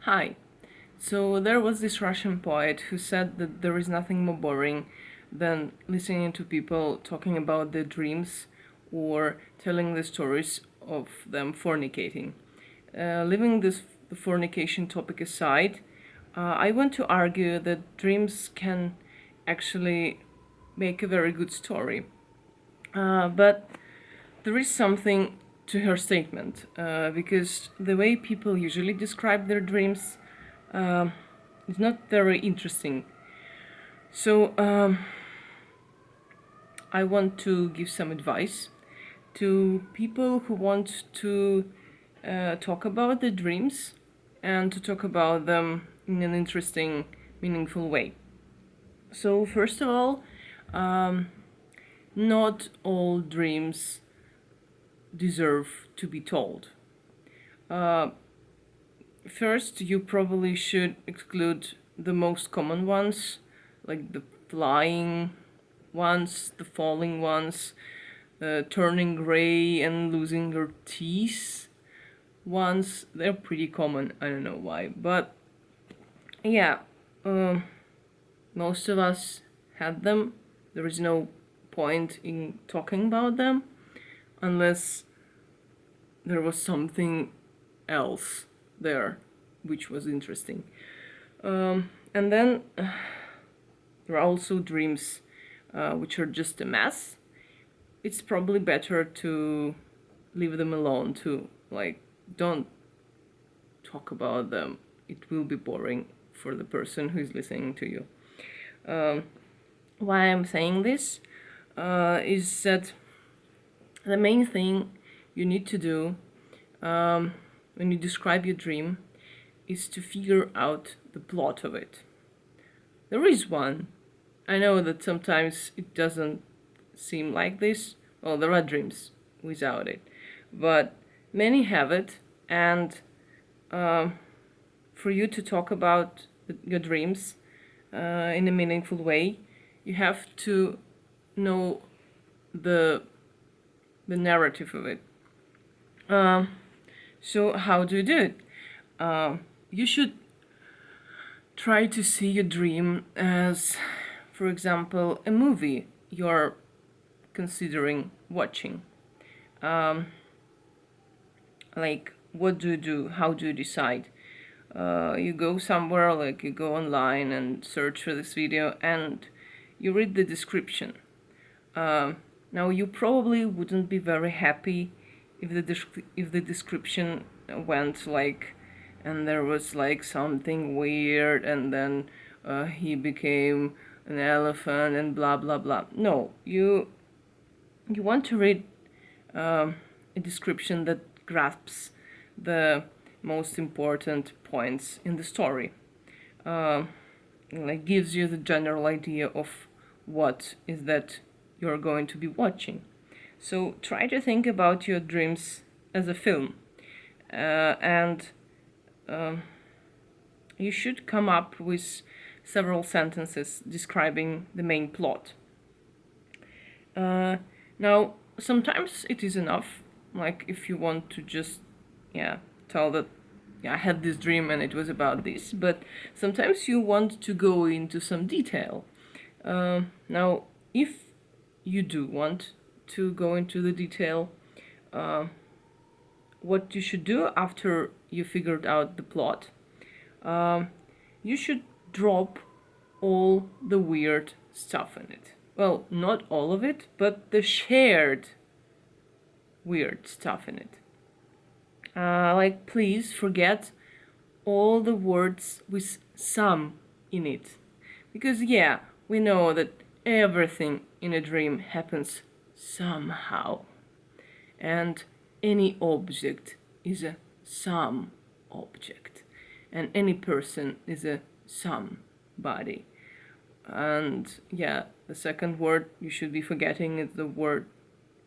Hi. So there was this Russian poet who said that there is nothing more boring than listening to people talking about their dreams or telling the stories of them fornicating. Leaving this the fornication topic aside, I want to argue that dreams can actually make a very good story. But there is something to her statement because the way people usually describe their dreams is not very interesting. So I want to give some advice to people who want to talk about their dreams and to talk about them in an interesting, meaningful way. So, first of all, um, not all dreams deserve to be told. Uh, First, you probably should exclude the most common ones, like the flying ones, the falling ones, turning gray and losing your teeth ones. They're pretty common. I don't know why, but yeah, um, most of us had them. There is no point in talking about them unless there was something else there which was interesting. And then there are also dreams which are just a mess. It's probably better to leave them alone too. Like, don't talk about them. It will be boring for the person who is listening to you. Why I'm saying this is that the main thing you need to do when you describe your dream is to figure out the plot of it. There is one. I know that sometimes it doesn't seem like this. Well, there are dreams without it, but many have it, and for you to talk about your dreams in a meaningful way, you have to know the narrative of it. So how do you do it? You should try to see your dream as, for example, a movie you're considering watching. Like, what do you do? How do you decide? You go somewhere, like you go online and search for this video, and you read the description. Now, you probably wouldn't be very happy if the description went like, and there was like something weird, and then he became an elephant and blah blah blah. No, you want to read a description that grasps the most important points in the story. Like, gives you the general idea of what is that you're going to be watching. So try to think about your dreams as a film, and you should come up with several sentences describing the main plot. Now, sometimes it is enough, like if you want to just, tell that, I had this dream and it was about this, but sometimes you want to go into some detail. Now, if you do want to go into the detail, what you should do after you figured out the plot, you should drop all the weird stuff in it. Well, not all of it, but the shared weird stuff in it. Like, please forget all the words with some in it. Because, we know that everything in a dream happens somehow. And any object is a some object. And any person is a somebody. And the second word you should be forgetting is the word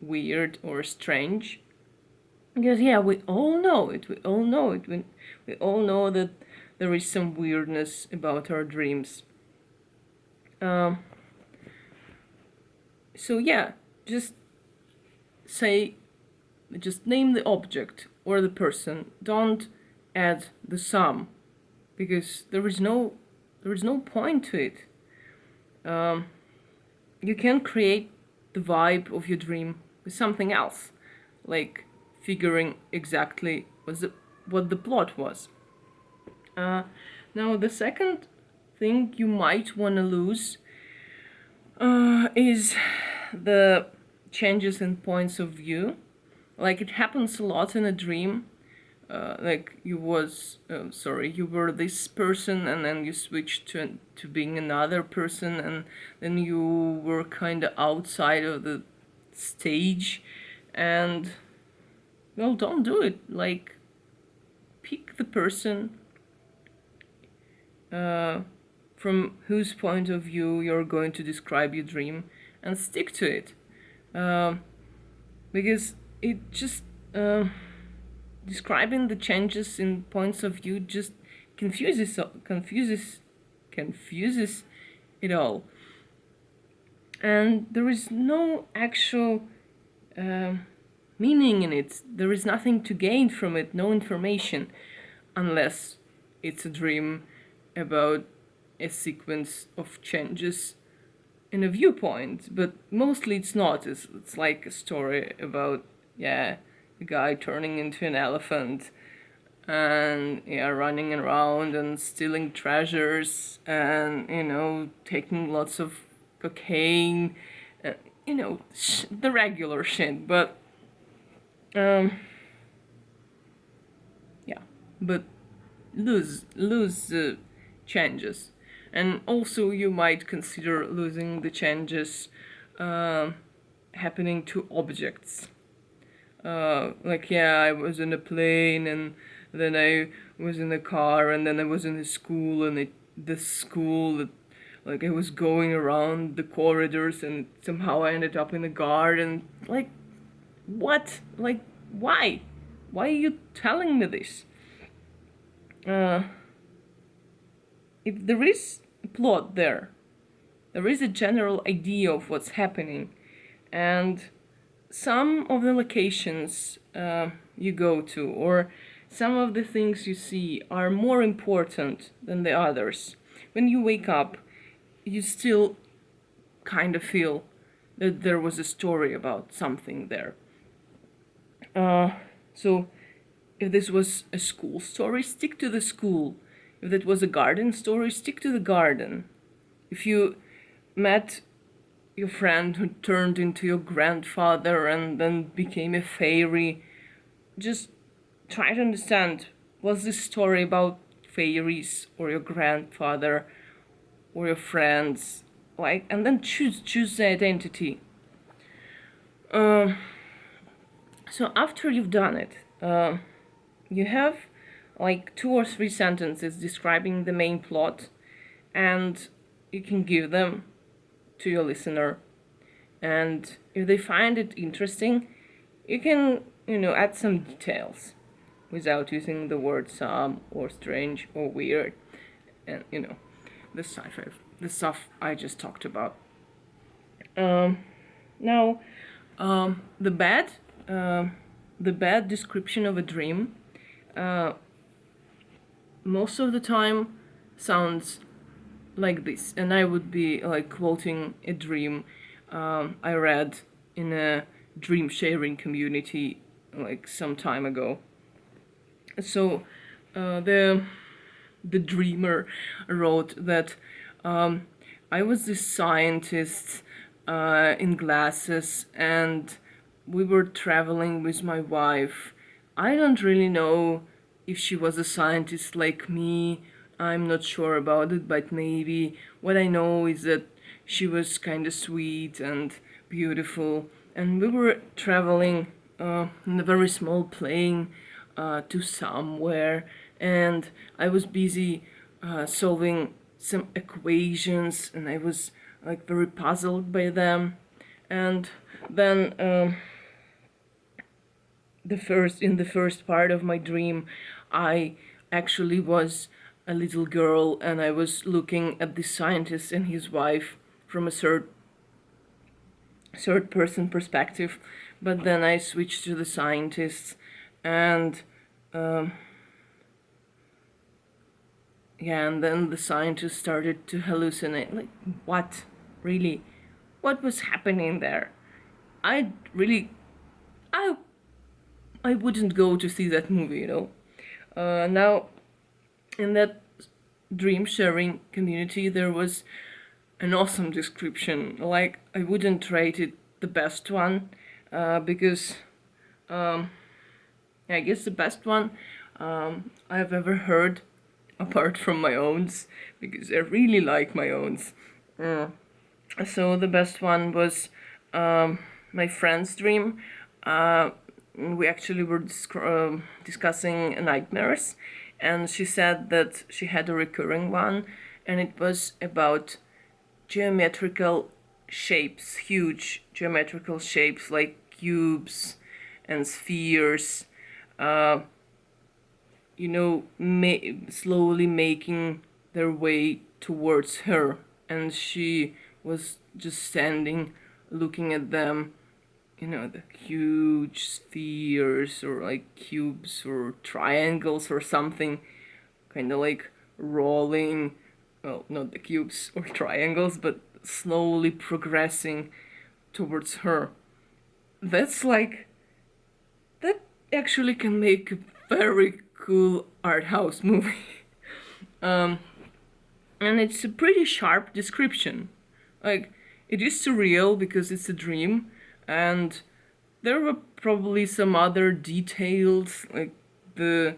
weird or strange. Because we all know it. We all know it. We all know that there is some weirdness about our dreams. So just just name the object or the person. Don't add the some because there is no point to it. You can create the vibe of your dream with something else, like figuring exactly what the plot was. Now, the second thing you might want to lose is the changes in points of view. Like, it happens a lot in a dream. Like you were this person, and then you switched to being another person, and then you were kind of outside of the stage, and well, don't do it. Like, pick the person from whose point of view you're going to describe your dream, and stick to it, because it just describing the changes in points of view just confuses it all, and there is no actual meaning in it. There is nothing to gain from it, no information, unless it's a dream about a sequence of changes in a viewpoint. But mostly it's not. It's like a story about, yeah, a guy turning into an elephant, and yeah, running around and stealing treasures, and taking lots of cocaine, the regular shit. But yeah, but lose changes, and also you might consider losing the changes happening to objects. Like, yeah, I was in a plane, and then I was in a car, and then I was in a school, and the school, like, I was going around the corridors, and somehow I ended up in a garden. Like, what? Like, why? Why are you telling me this? If there is a plot there is a general idea of what's happening, and some of the locations you go to, or some of the things you see, are more important than the others. When you wake up, you still kind of feel that there was a story about something there. So if this was a school story, stick to the school. If it was a garden story, stick to the garden. If you met your friend who turned into your grandfather and then became a fairy, just try to understand, was this story about fairies or your grandfather or your friends? Like, and then choose the identity. So after you've done it, you have like 2 or 3 sentences describing the main plot, and you can give them to your listener. And if they find it interesting, you can, add some details without using the word some or strange or weird, and the sci-fi, the stuff I just talked about. Now, the bad description of a dream most of the time sounds like this, and I would be like quoting a dream I read in a dream sharing community like some time ago. So the dreamer wrote that I was this scientist in glasses, and we were traveling with my wife. I don't really know if she was a scientist like me. I'm not sure about it, but maybe. What I know is that she was kind of sweet and beautiful, and we were traveling in a very small plane to somewhere, and I was busy solving some equations, and I was like very puzzled by them. And then in the first part of my dream, I actually was a little girl, and I was looking at the scientist and his wife from a third person perspective. But then I switched to the scientists, and yeah, and then the scientists started to hallucinate. Like, what? Really? What was happening there? I really, I, I wouldn't go to see that movie, you know. Now, in that dream sharing community, there was an awesome description. Like, I wouldn't rate it the best one, because I guess the best one I've ever heard, apart from my owns, because I really like my owns. So the best one was my friend's dream. We actually were discussing nightmares, and she said that she had a recurring one, and it was about geometrical shapes, huge geometrical shapes like cubes and spheres, you know, slowly making their way towards her, and she was just standing looking at them, you know, the huge spheres or like cubes or triangles or something, kind of like rolling, well, not the cubes or triangles, but slowly progressing towards her. That's like, that actually can make a very cool art house movie. And it's a pretty sharp description. Like, it is surreal because it's a dream, and there were probably some other details, like the,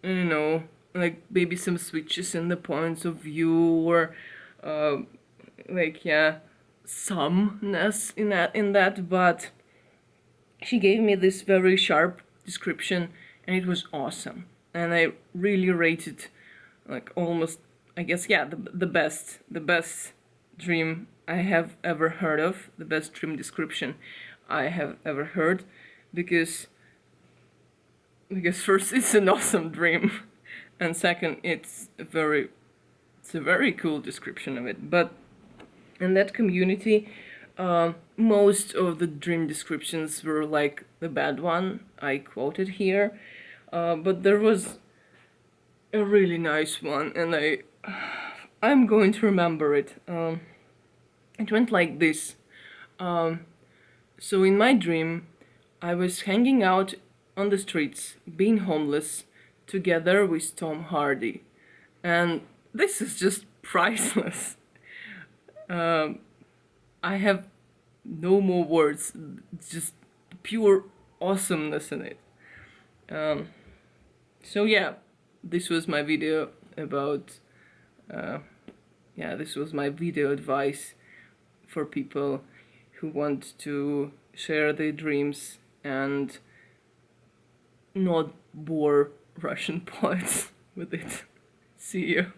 you know, like maybe some switches in the points of view, or like, yeah, someness in that, but she gave me this very sharp description, and it was awesome, and I really rated, like, almost, I guess, yeah, the best dream I have ever heard of, the best dream description I have ever heard, because first, it's an awesome dream, and second, it's a very cool description of it. But in that community, most of the dream descriptions were like the bad one I quoted here, but there was a really nice one, and I'm going to remember it. It went like this. So in my dream, I was hanging out on the streets, being homeless, together with Tom Hardy, and this is just priceless. I have no more words. It's just pure awesomeness in it. So yeah, this was my video about. This was my video advice for people who want to share their dreams and not bore Russian poets with it. See you.